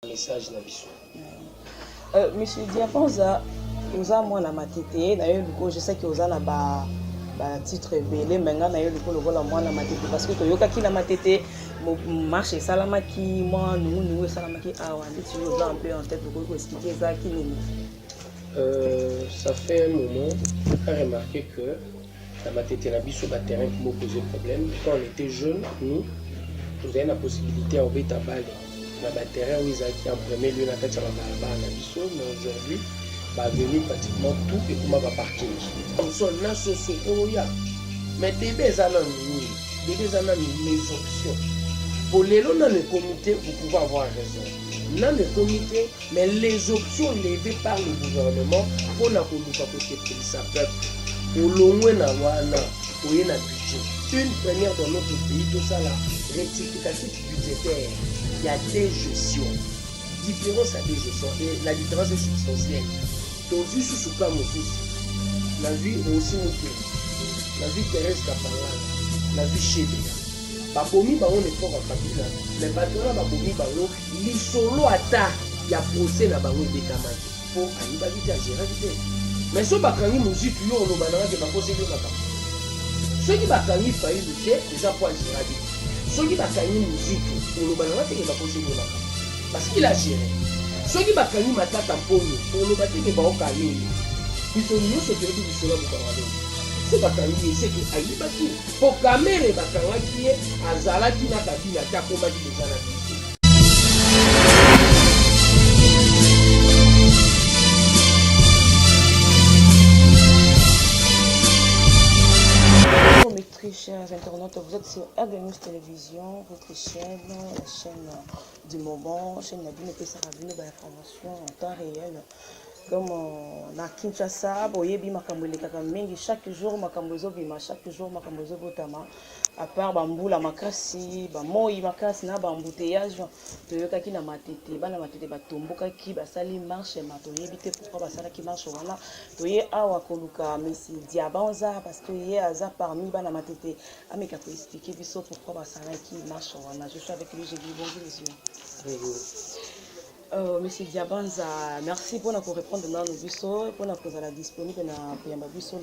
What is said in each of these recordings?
Message na biso. Monsieur Diabanza, vous avez moi la matité, d'ailleurs je sais que vous avez ba titre belé maintenant d'ailleurs le voilà moi la matité parce que toyoka ki la matité marché salamaki moi nous salamaki awa tu veux un peu en tête pour expliquer ça qui Ça fait un moment on a remarqué que la matité na biso ba terrain qui m'a posé problème quand on était jeune nous avons la possibilité à obéir à balle. Na terrain où ils ont en premier lieu na kati ya balabala na biso mais aujourd'hui ba venu pratiquement tout et comment va parking on na soso oya mais débé zala les options pour les lots dans le comité vous pouvez avoir raison dans le comité mais les options levées par le gouvernement pour la koluka côté ça peuple pour l'ongwe na wana pour y na budget une première dans notre pays tout ça la rectificatif budgétaire. Il y a des gestions. Différence à des gestions. Et la différence est substantielle. Donc, juste sous cas la vie aussi la vie Thérèse Kapanga, la vie Chébéa. Babomi baron est fort à Kabila. Mais bateau babomi baron, li solo ata, il y a procès na baron de Kamati. Pour aller vite à gérer. Mais ce bakangi musique, yo on banana que bakose le makam. Ceux qui bakangi failli lutter, déjà pour gérer. Ceux qui bakangi musique, on le banana que bakose le makam. Parce qu'il a géré. Ceux qui bakangi matata poni, on le batte que baokali. Ils sont mieux ce que nous sommes pour parler. C'est bakangi, c'est que aïe baki. Pour caméra bakanga qui est azala qui n'a pas dit la takoma qui déjà la vie. Très chers internautes, vous êtes sur RDNews Télévision, votre chaîne, la chaîne du moment, chaîne Nadine et Saravine, information en temps réel. Comme na Kinshasa, boyebi makambole kakamingi chaque jour makambozo bima chaque jour makambozo botama à part bambula makasi bamoyi makasi na bambouteillage toyoka ki na matete bana matete batomboka ki basali marche matoyebi te pourquoi basala ki marche wana toye awa koluka Messi Diabanza parce que hier aza parmi bana matete ameka ko expliquer biso pourquoi basala ki marche wana je suis avec lui j'ai dit bonjour monsieur. Monsieur Diabanza, merci pour nous répondre dans nos biseaux, pour nous être disponible dans nos biseaux,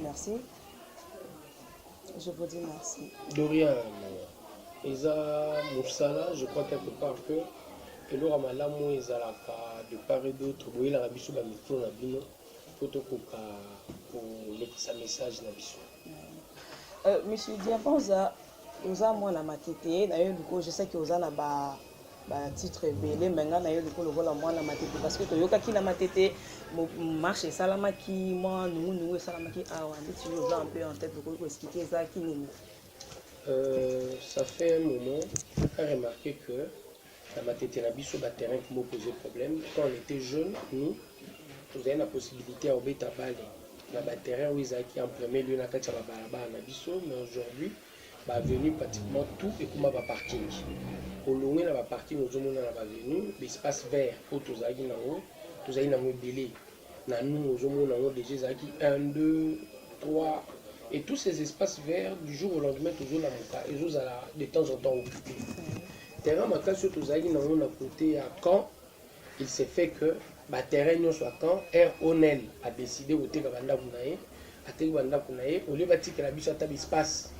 merci. Je vous dis merci. Dorian, Eza Moussala, je crois quelque part que et l'or malamu ezala de part et d'autre, boye la biso ba micro na bino, photo pour sa message na biso. Monsieur Diabanza, vous avez moi la matete, d'ailleurs je sais que vous avez titre belé maintenant d'ailleurs le voilà moi la matete parce que toyoka ki la matete marché salamaki moi nous salamaki awa tu veux un peu en tête pour expliquer ça qui ça fait un moment on a remarqué que la matete na biso ba terrain qui m'a posé problème quand on était jeune nous avons la possibilité à obéir à balle na ba terrain où ils ont en premier lieu na kati ya balabala na biso mais aujourd'hui ba venu pratiquement tout et comment va parking au long de la parking nous avons venu l'espace vert pour tous les gens tous les gens mobilisés nous avons déjà 1 2 3 et tous ces espaces verts du jour au lendemain toujours la montagne et nous allons de temps en temps occupés terrain matin sur tous les gens on a côté à Caen il s'est fait que ba terrain nous soit Caen Air Onel a décidé au te banda kunaye a te banda kunaye au lieu bâtir que la biche à espace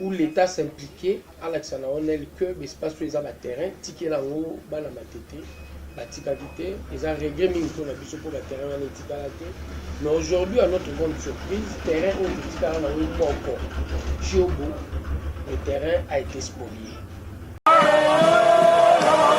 où l'État s'impliquait à l'action que l'espace où ils ont le terrain, ticket là haut, bas la matete, bâti qualité, ils ont réglé pour la biche pour le terrain, mais aujourd'hui, à notre grande surprise, le terrain où il y a encore, chez Obo, le terrain a été spolié.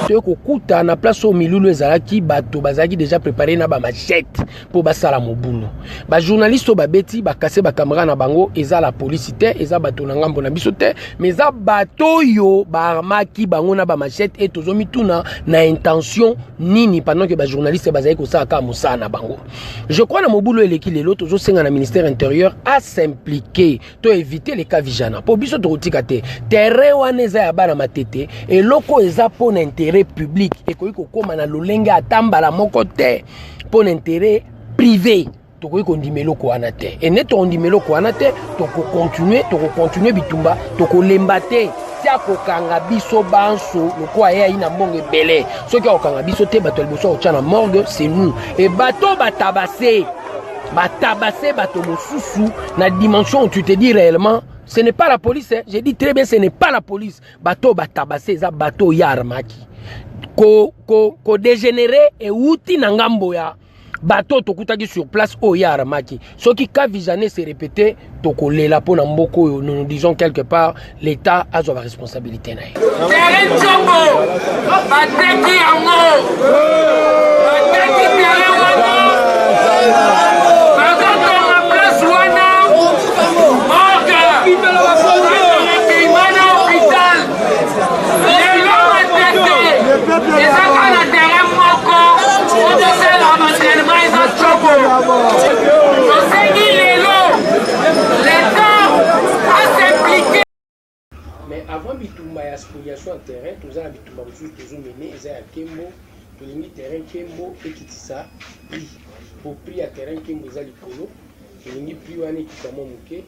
Kokuta na place au milulu ezalaki bato bazaki déjà préparé na ba machette pour basala mobulu ba journaliste ba beti ba kasser ba caméra na bango eza la police te eza bato na ngambo na biso te mais eza bato yo ba armaki bango na ba machette et tozomi tuna na intention nini pendant que ba journaliste bazaki ko saka musana na bango je crois na mobulu eleki lelo tozo senga na ministère intérieur à s'impliquer to éviter les cas vijana pour biso to kotika te terrain wana eza ya bana matete et loko eza pour intérêt public et ko koma na lolenge atamba la moko te pour intérêt privé tokoki kondimelo ko wana te et net ondimelo ko wana te continuer bitumba tokolemba te tia kokanga biso banso lokwa ya ina mbongo ebele soki okanga biso te bato liboso otya na morgue c'est nous et bato batabase bato mosusu na dimension où tu te dis réellement ce n'est pas la police hein. J'ai dit très bien ce n'est pas la police bato batabase eza bato ya armaki ko dégénérer et outi na ngambo ya bato tokutaki sur place o ya armaki soki ka visané se répéter tokolela po na mboko nous disons quelque part l'état a sa responsabilité na ye terrain chombo bateki yango bateki terrain yango bazotonga place wana mais avant bitumba ya spoliation en terrain toza na bitumba mosusu tozomene eza ya kembo tolingi terrain kembo ekitisa prix po prix ya terrain kembo eza likolo tolingi prix wana ekita mwa moke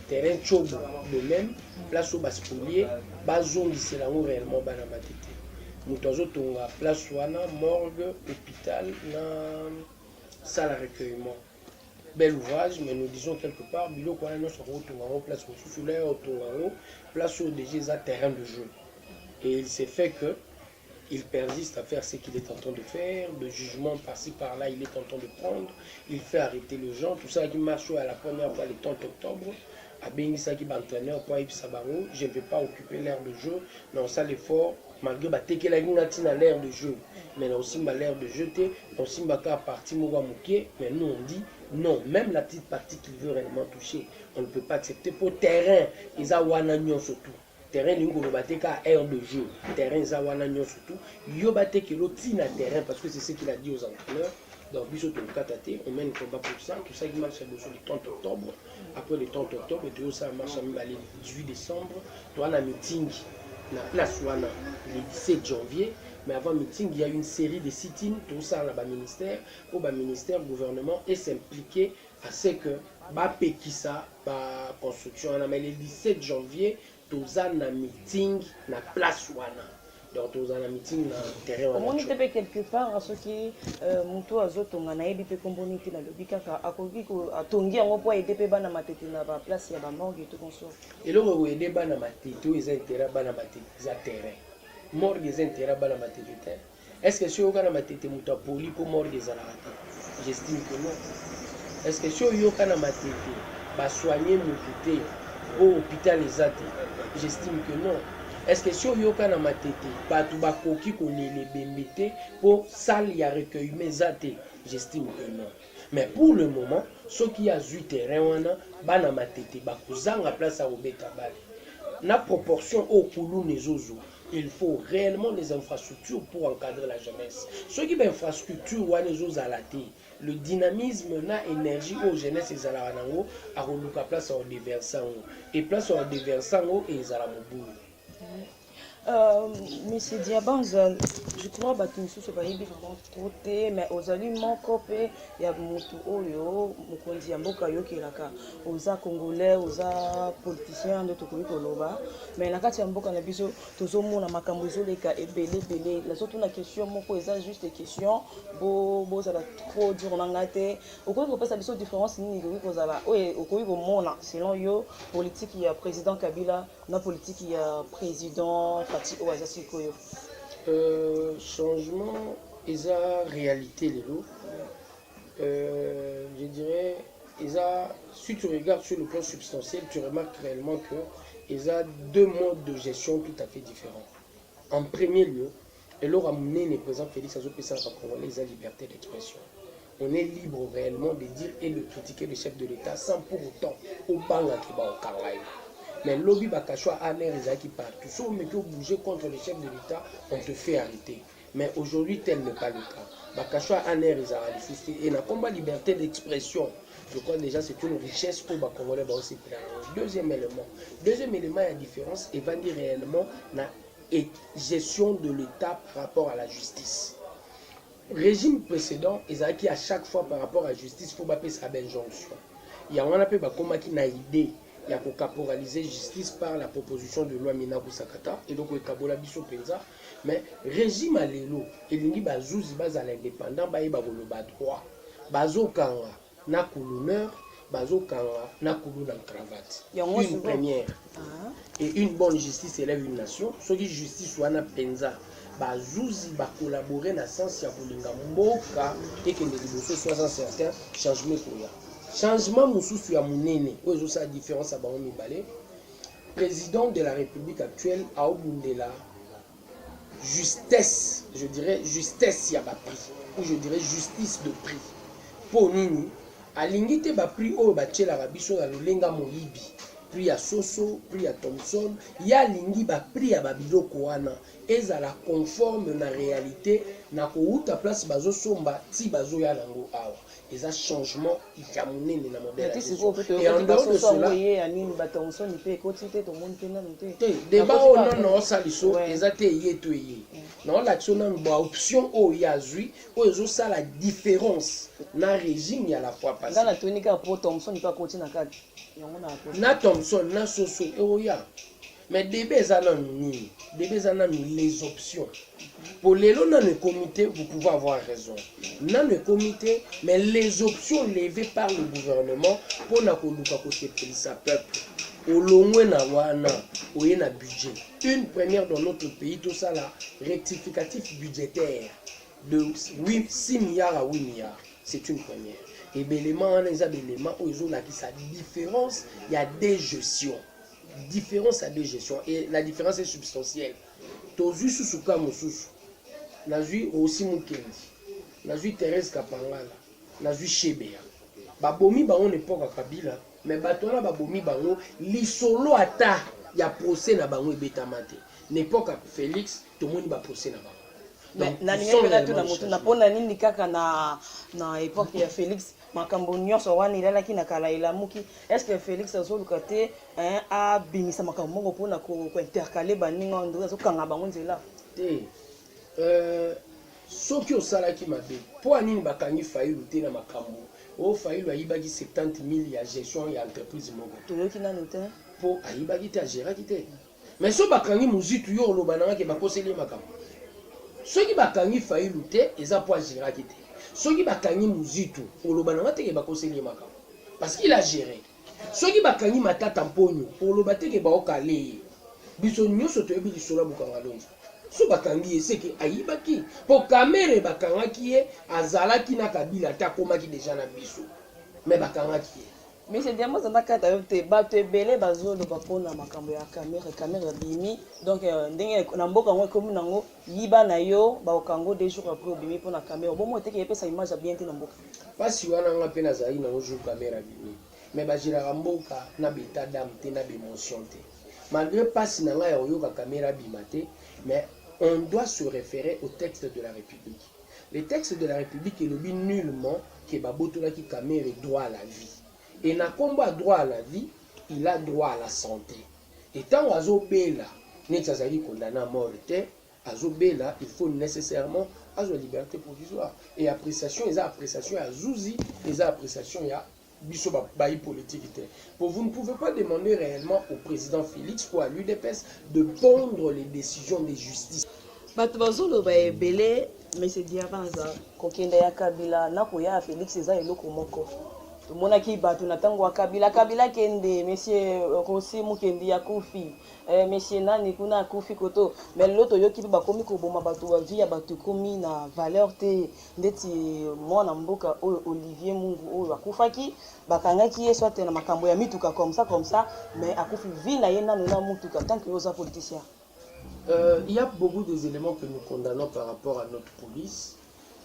terrain chobo de même place oyo baspolier bazongisela yango réellement bana matete moto azotonga place wana morgue hôpital na salle à recueillement bel ouvrage mais nous disons quelque part biloko wana nyonso akotonga yango place mosusu la otonga yango place oyo déjà eza terrain de jeu et il s'est fait que il persiste à faire ce qu'il est en train de faire, le jugement par-ci par-là il est en train de prendre, il fait arrêter les gens, tout ça qui marche à la première fois le 30 octobre, à Bengisaki Bantaneur, pour Sabango, je ne vais pas occuper l'aire de jeu, mais on sait l'effort, malgré que la à l'aire de jeu, mais aussi l'aire de jeter, on s'y à partir Mouramouké, mais nous on dit non, même la petite partie qu'il veut réellement toucher, on ne peut pas accepter pour terrain, ils ont Wanagnon surtout. Terrain ningo bateka aire de jeu terrain zawana nyo surtout yo bateke lotina terrain parce que c'est ce qu'il a dit aux entraîneurs donc biso to katate on mène combat pour ça tout ça qui marche le 30 octobre après le 30 octobre et tout ça marche le 18 décembre to na meeting na place wana le 17 janvier mais avant meeting il y a une série de sit-ins tout ça là bas ministère au bas ministère gouvernement et s'impliquer à ce que ba pekisa ba construction na mais le 17 janvier toza na meeting na place wana donc toza na meeting na terrain wana on était quelque part à ce qui muto azotonga na yebi pe komboniti na lobi kaka akoki ko atongi yango po aider pe bana matete na ba place ya ba morgue tout comme ça et le ko aider bana matete ils intérêt bana matete za terrain morgue ils intérêt bana matete est-ce que si yo kana matete muto poli ko morgue za la j'estime que non est-ce que si yo kana matete ba soigner muto au hôpital les athées j'estime que non est-ce que si on yoka na matete batu bakoki kolele bembete pour salle ya recueil mes athées j'estime que non mais pour le moment ceux qui a eu terrain wana bana matete bakuzanga place à obeta bale na proportion au kulu nezozo il faut réellement des infrastructures pour encadrer la jeunesse ceux qui ben infrastructure wana ezozalate le dynamisme na énergie aux jeunesse ezala nango a roluka place au déversant et place au déversant et ezala mobulu Monsieur Diabanza, je crois que tu me vraiment trop mais aux aliments copés, il y a mutu oyo, mukondi amboka yo kelaka, aux congolais, aux politiciens de Tokoi Koloba, mais la carte amboka na biso, tozomo na makambozo leka ebele, la surtout la question moko eza juste des questions, bo ça va trop dur on ngate, au quoi qu'on passe à biso différence ni ko kozala, au quoi ko mona, selon yo politique il y a président Kabila, na politique il y a président changement et la réalité les lots je dirais si tu regardes sur le plan substantiel tu remarques réellement que il y a deux modes de gestion tout à fait différents. En premier lieu et leur amener le président Félix Azopesa Congolais la liberté d'expression. On est libre réellement de dire et de critiquer le chef de l'État sans pour autant au banga qui va au Karaï. Mais lobby bakashwa aner qui partout. Si on met bouger contre le chef de l'État, on te fait arrêter. Mais aujourd'hui, tel n'est pas le cas. Bakashwa aner et n'a combat liberté d'expression. Je crois déjà c'est une richesse pour Congolais aussi. Deuxième élément, il y a différence et va dire réellement la gestion de l'État par rapport à la justice. régime précédent, ils ont acquis à chaque fois par rapport à la justice, il faut pas sa injonction. Il y a un peu une idée, il y a caporaliser justice par la proposition de loi Minaku Sakata, et donc il y a biso penza, mais régime à l'élo, il y a l'indépendant, il y a le droit, bazo kanga, na couleur, bazo kanga, na couleur dans cravate. Une première. Et une bonne justice élève une nation. Ce qui justice soit na penza, bazuzi ba collaborer na sens ya kolinga mboka et que les liboso soit un certain changement koya. Changement mususu ya munene, ozo sa différence à bango mibale. Président de la République actuelle a obundela justesse, je dirais justesse ya ba prix ou je dirais justice de prix. Pour nini alingi te ba prix o ba tchela biso na lolenga moyibi. Prix à Soso, prix à Thompson, il y a lingi ba prix à babiloko wana ezala conforme na réalité na ko uta place bazo somba ti bazo ya nango awa eza changement ya monene na modèle et en dehors de cela débat o non saliso eza te yeto ye non l'action na ba option o ya zui o ezo ça la différence na régime ya la fois passée dans la tonika pour Thompson il pas continuer na Thompson na Soso oya mais débé les options pour les lots dans le comité vous pouvez avoir raison dans le comité mais les options levées par le gouvernement pour na koluka côté ça peuple au long na wana oye na budget une première dans notre pays tout ça là rectificatif budgétaire de 6 milliards à 8 milliards c'est une première. Et l'élément, les éléments, ils ont sa différence, il y a des gestions. Différence à des gestions. Et la différence est substantielle. Tozu Susuka Mosusu, Nazui aussi Mukendi, Nazui Thérèse Kapangala, Nazui Chebea. Babomi Bango n'époque à Kabila, mais Batona Babomi Bango, l'isolo ata, il y a procès na Bango et Betamate. N'époque à Félix, tout le monde va procès na Bango. Na ningependa tu na mutu napona nini kaka na époque ya Félix makambo nyonso wana ilalaki na kala ilamuki est-ce que Félix azoluka te a bimisa makambo mongo pona ko intercaler baninga ndo azokanga bango nzela te soki osalaki mabe po anini bakangi Fayulu te na makambo o Fayulu ayibaki 70 000 ya gestion ya entreprise moko toyoki nanu te po ayibaki te agéraki te mais so bakangi muzitu yo oloba nanga ke bakoseli makambo soki bakangi Fayulu te eza po agéraki te soki bakangi muzitu oloba nanga te ke bakoseli makambo parce qu'il a géré soki bakangi Matata Mponyo oloba te ke baokale biso nyonso toyebi lisolo bokanga lonzo so bakangi ye seke ayibaki po kamere bakangaki ye azalaki na Kabila ta komaki déjà na biso mais bakangaki ye mais c'est diamant ça nakata yote bato ebele bazolo bapona makambo ya caméra bimi donc ndenge na mboka ngo comme nango yiba na yo ba okango des jours après bimi pona caméra bon moi te ke pesa image bien te na mboka pasi wana nga pe na zali na jour caméra bimi mais ba jira mboka na beta dam te na émotion te malgré pasi na nga ya oyoka caméra bimate mais on doit se référer au texte de la République. Le texte de la République est le but nullement que babotola ki caméra droit à la vie. Et na combat droit à la vie, il a droit à la santé. Et tant azobela, n'est azali condamné à mort, azobela, il faut nécessairement azo liberté provisoire. Et appréciation, les appréciations à Zouzi, les appréciations à biso baï politique. Pour vous ne pouvez pas demander réellement au président Félix ou à l'UDPS de prendre les décisions de justice. Bato bazolo ba ebele, mais c'est dire banza kokenda ya Kabila na ko ya Félix eza eloko moko. Monaki bato na tango wa Kabila kende monsieur Rossi Mukendi ya Kofi monsieur nani kuna Kofi koto mais l'autre yoki ba komi ko boma bato wa vie ya bato komi na valeur te ndeti mwana mboka Olivier Mungu oyo akufaki bakangaki ye soit na makambo ya mituka comme ça mais akufi vie na ye nanu na mutuka tant que oza politicien. Il y a beaucoup d'éléments que nous condamnons par rapport à notre police,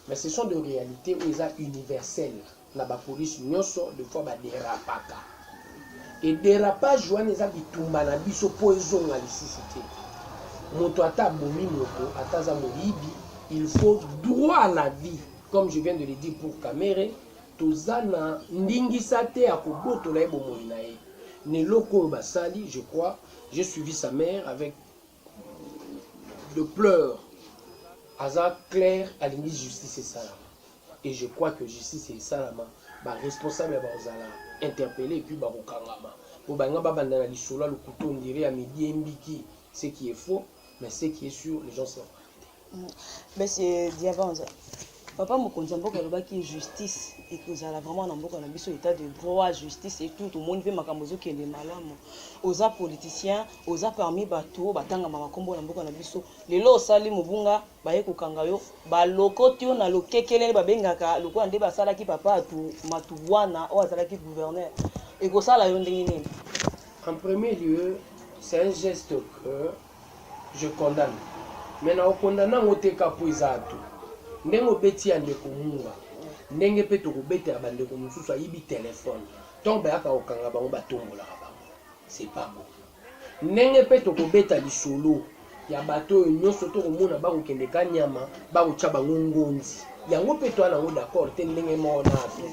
mais ce sont des réalités où ils sont universelles. La police nyonso de fois ba dérapaka et dérapage wana eza bitumba na biso po ezonga lisisité moto ata bomi moto ataza moyibi il faut droit à la vie comme je viens de le dire pour Kamere tozana ndingisa te ya kobotola ye bomoi na ye ne loko basali je crois j'ai suivi sa mère avec de pleurs aza clair alingi justice esalama. Et je crois que justice esalama responsable bazala interpellé et puis bakokangama po banga babanda na lisolo le couteau on dirait à midi mbiki, ce qui est faux mais ce qui est sûr les gens savent. Mais c'est Diabanza. Papa Mokonzi mboka lobaki justice et que ça vraiment na mboka na biso état de droit, justice et tout le monde veut makambozo qui est malamu. Oza politicien, oza parmi bato batanga makombo na mboka na biso. Lelo osali mubunga baye kokanga yo ba lokoti na lokekele babengaka loko ande basala ki papa atu matubwana o azala ki gouverneur. Et ko sala yo ndenge nini? En premier lieu, c'est un geste que je condamne. Maintenant au condamnant oteka poizato. Ndenge obeti ya ndeko munga ndenge pe tokobeta ya bandeko mosusu ayibi telefone ntongo bayaka kokanga bango batombolaka bango c'est pas bon. Ndenge pe tokobeta lisolo ya bato oyo nyonso tokomona bakokende ka nyama bakotya bango ngonzi yango pe toa nango d'accord te ndenge moko na ato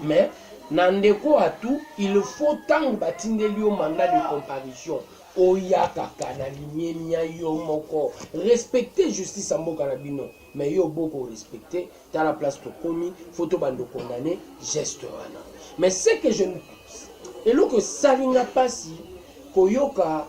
mais na ndeko atu il faut ntango batindeli yo mandat de comparution oyakaka na limiemia yo moko respecter justice ya mboka na bino mais yo beaucoup respecter dans la place tokomi photo bando condamner geste wana mais c'est que je eloko salinga pasi koyoka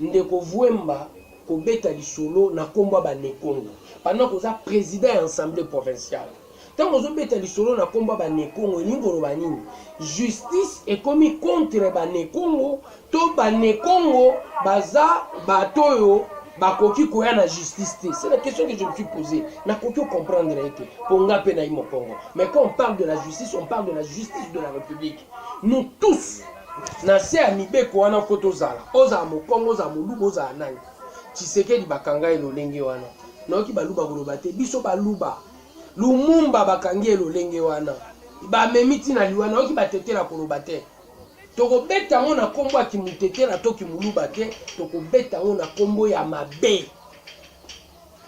ndeko Vuemba kobeta lisolo na kombo ba Nekongo pendant que ça président de l'Assemblée provinciale. Tant que beta lisolo na kombo ba Nekongo lingolo banini justice est commis contre ba Nekongo to ba Nekongo baza batoyo bakoki koya na justice. C'est la question que je me suis posée. Na koki comprendre été ponga pe na imo Congo. Mais quand on parle de la justice, on parle de la justice de la République. Nous tous na se amibeko wana kotozala oza mo Congo za moluba oza nani Tshisekedi bakanga elolenge wana noki baluba koloba te biso baluba Lumumba bakangi elolenge wana bamemiti na liwana noki batetela koloba te tokobeta ngo na kombo akimutetela to kimuluba te tokobeta ngo na kombo ya mabe.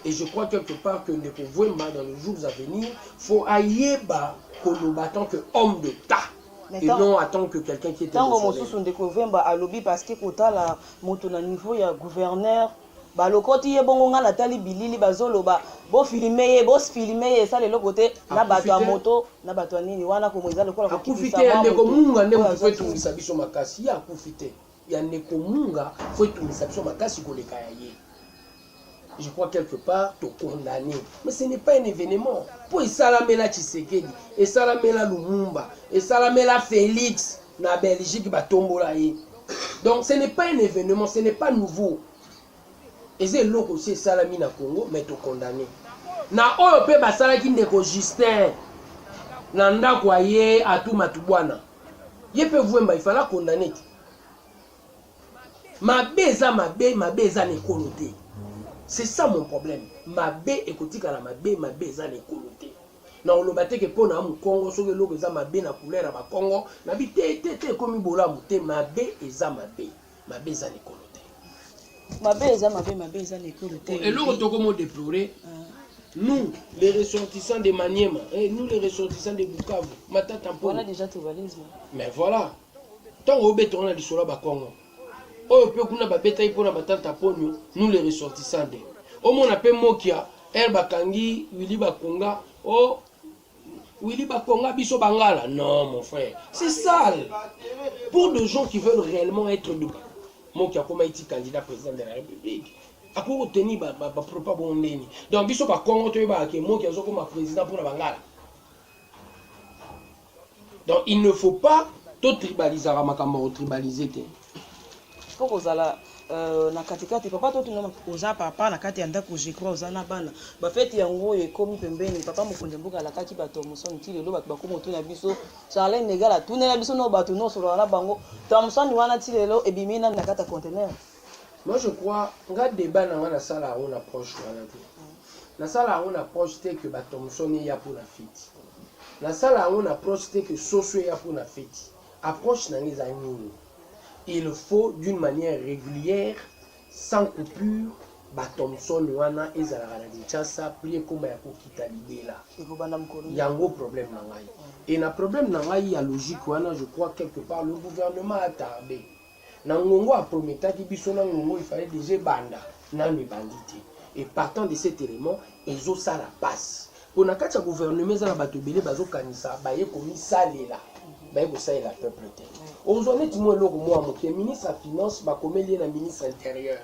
Et je crois quelque part que ndeko Vuemba dans les jours à venir faut ayeba koloba tant que homme d'État. Et non attendre que quelqu'un qui est tant que mosusu ndeko Vuemba a lobby parce que kotala moto na niveau ya gouverneur ba lokoti ye bongo nga natali bilili bazoloba bo filmer ça le côté na bato ya moto na bato nini wana ko mweza lokola ko kifisa ya ndeko munga ndeko faut tungisa biso makasi ya kufite ya ndeko munga faut tungisa biso makasi ko leka ya ye. Je crois quelque part te condamner mais ce n'est pas un événement pour esalamela Tshisekedi esalamela Lumumba esalamela Félix na Belgique batombola ye. Donc ce n'est pas un événement, ce n'est pas nouveau. Et c'est l'autre aussi salami na Congo mais te condamner na oyo pe basalaki ndeko Justin na ndako aye atu matubwana ye pe Vuemba il fallait condamner mabeza mabeza ne kolote. C'est ça mon problème. Mabe ekotika na mabeza ne kolote na olobate ke pona mu Congo soki loko eza mabe na couleur ya ba Congo na bi te komi bola mu te mabe eza mabeza ne kolote. Mabeza ne kolote. Et l'autre tokomo déplorer nous les ressortissants de Maniema et nous les ressortissants de Bukavu Matata on a déjà tout valise. Mais voilà tant au béton na lisolo ba Congo oyo pe kuna ba beta ipona Matata ponyo nous les ressortissants de au mona pe mokia bakangi Willy Bakonga oh Willy Bakonga biso bangala non mon frère c'est sale pour des gens qui veulent réellement être de mokia comme été candidat président de la République à pour obtenir propre bon neni donc biso ba Congo to ba ke mokia zo comme président pour la bangala. Donc il ne faut pas tout tribaliser makambo tribaliser te faut kozala na katikati papa to tuna oza papa na kati anda ko je crois oza na bana ba fete yango ekomi pembeni papa mokonde mboka la kaki bato musoni ti lelo bato bakomo to na biso Charles Negala tuna na biso no bato no solo na bango to musoni wana ti lelo ebimina na kata conteneur. Moi je crois nga débat na wana sala on approche wana te na sala on approche te que bato musoni ya pour la fête na sala on approche te que soso ya pour la fête approche na les amis. Il faut d'une manière régulière, sans coupure, Batomson wana ezala na Kinshasa prier comme ya kokita libela. Yango problème na ngai. Et na problème na ngai ya logique wana je crois quelque part le gouvernement a tardé. Na ngongo a prometaki biso na ngongo il fallait déjà banda na mi bandité. Et partant de cet élément, ils ont ça la passe. Pour le gouvernement, ils ont battu bazo kanisa, baye komi salela, baye ko salela peuple te. Aujourd'hui, tu moi le ministre de finance ba komeli na ministre intérieur.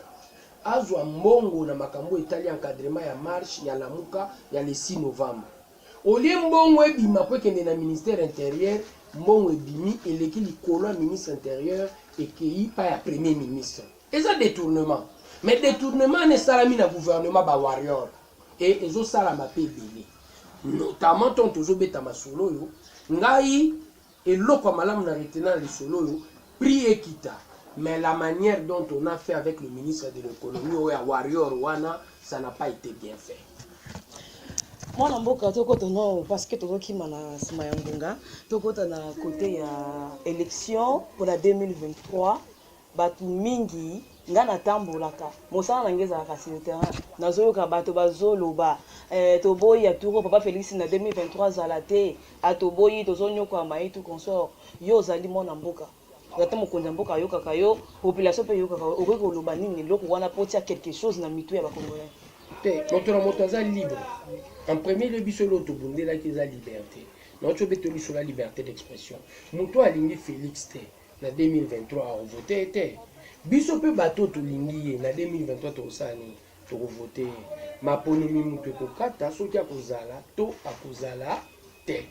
Azwa mbongo na makambo etali encadrement ya marche ya lamuka ya le 6 novembre. Olie mbongo ebima po kende na ministère intérieur, mbongo ebimi eleki likolo ministre intérieur ekei pa ya premier ministre. Et ça détournement. Mais détournement ne salami na gouvernement ba warrior. Et ezo salama pe belé. Notamment ton tozo beta masolo yo, ngai eloko malamu na retenant les solo yo, prix ekita. Mais la manière dont on a fait avec le ministre de l'économie ou à warrior wana, ça n'a pas été bien fait. Moi, parce que tu as côté élection pour la 2023, batu mingi ngana tambolaka mosala ngeza ka sur le terrain nazoyoka bato bazoloba toboyi ya turo papa Félix na 2023 zalate atoboyi tozonyoka maitu consort yo zali mona mboka ngata mokonza mboka yoka kayo population pe yoka kayo okoko loba nini loko wana potia quelque chose na mitu ya ba congolais te moto aza libre en premier lieu biso lo tobundela ki za liberté notre betoli sur la liberté d'expression moto alingi Félix te na 2023 on voté était biso pe bato to lingi na 2023 to sani to voter maponimi mutu ko kata soki akozala to akozala te.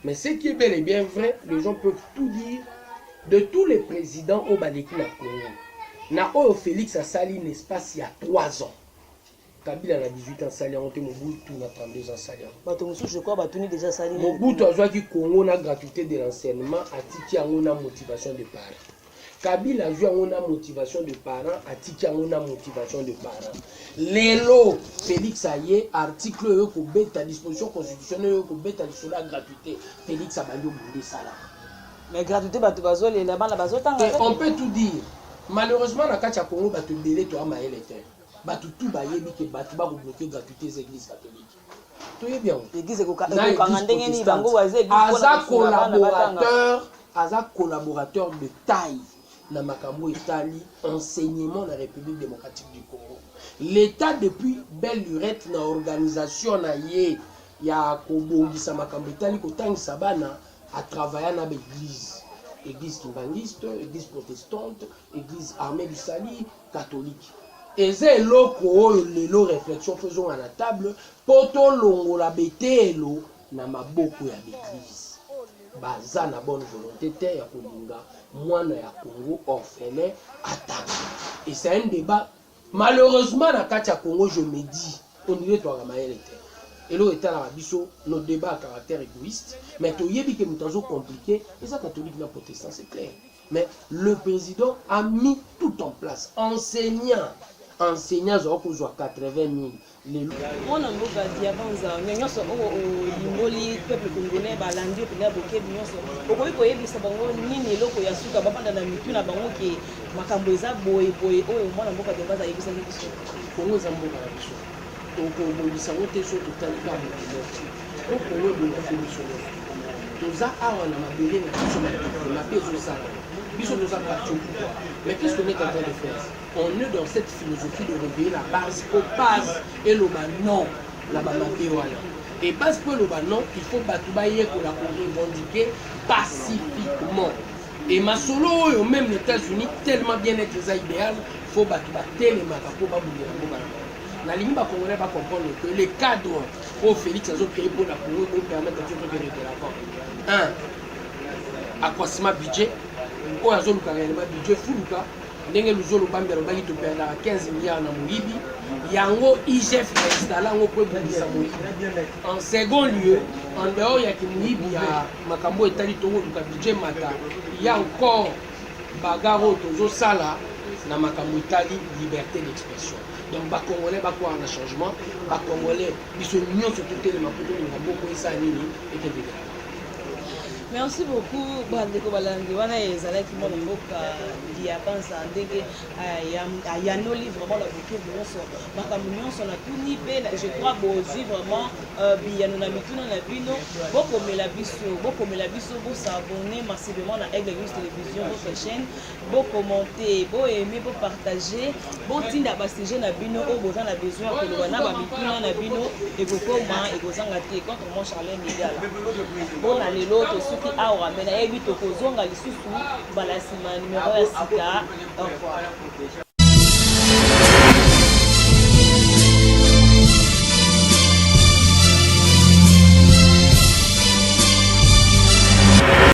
Mais ce qui est bel et bien vrai, les gens peuvent tout dire de tous les présidents au Baleki na Congo. Na o Félix a sali un espace il y a 3 ans. Kabila na 18 ans sali on te Mobutu na 32 ans sali. Bato musu je crois batuni déjà sali. Mobutu azwa ki Congo na gratuité de l'enseignement atiki yango na motivation de parents. Kabila a joué une motivation de parents, Atiki a une motivation de parents. Lélo, Félix a y article à disposition constitutionnelle sur la gratuité. Félix a baillé au ça là. Mais gratuité, on peut tout dire. Malheureusement, la Katia Congo va te délai toi maël était. Batu tout baillé que batu va bloquer gratuité des églises catholiques. Tout est bien. L'église collaborateur de taille. Na makambo etali enseignement na République démocratique du Congo. L'État depuis belle lurette na organisation na ye ya kobongisa makambo etali kotangisa bana a travailler na l'église. Église kimbangiste, église protestante, église armée du Sali, catholique. Et c'est loko lelo réflexion faisons à la table poto longola betelo na maboko ya l'église. Baza na bonne volonté te ya kolinga mwana ya Congo orphelin attaque. Et c'est un débat malheureusement na kati ya Congo je me dis on dirait toi Ramael était et là état na biso nos débats à caractère égoïste mais to yebi que mutazo compliqué et ça catholique na protestant c'est clair mais le président a mis tout en place enseignants ont 80 000 Mon amboka diabanza nyonso limboli peuple congolais balandi pena boke nyonso okoki koyebisa bango nini eloko ya suka babanda na mitu na bango ke makambo eza boye oyo mwana mboka diabanza yebisa biso Congo za mboka na biso okobongisa ngo te so totali ka mokili okongo ebongisa biso toza awa na mabele na biso mape ezosala biso toza patriote. Mais qu'est-ce qu'on est en train de faire? On est dans cette philosophie de réveiller la base au base et le non la bamapewana. Et base pour le non, il faut batoubayer pour la revendiquer pacifiquement. Et ma solo même les États-Unis tellement bien être idéal, il faut batoubater les makapo babouler la limite va comprendre que les cadres au Félix a créé pour la Congo pour permettre à tout de l'accord. 1. Accroissement budget. Au azolu réellement budget fuluka. Ndenge luzolo bambero baki to perdre 15 milliards na Moyibi. Yango IGF installa ngo ko bundisa Moyibi. En second lieu, en dehors ya ki Moyibi ya makambo etali tongo luka budget mata. Il y a encore bagaro tozo sala na makambo etali liberté d'expression. Donc ba congolais ba quoi un changement, ba congolais biso nyonso tout les mapoto na boko isa nini et que Merci beaucoup bandeko balandi wana ezalaki mwana mboka ya panza ndenge ayanoli vraiment la bouquet nyonso makambo nyonso na tuni pe je crois bozwi vraiment biyano na mituna na bino bokomela biso bosabone massivement na Aigle News Télévision votre chaîne bokommente boaimer bopartager botinda basujet na bino oyo boza na besoin ya koloba na bamituna na bino ekokoma ekozanga te contre mon Charlène Migala bona lelo tosuki awa me nayebi tokozonga lisusu mbala nsima numero ya sika. Au revoir.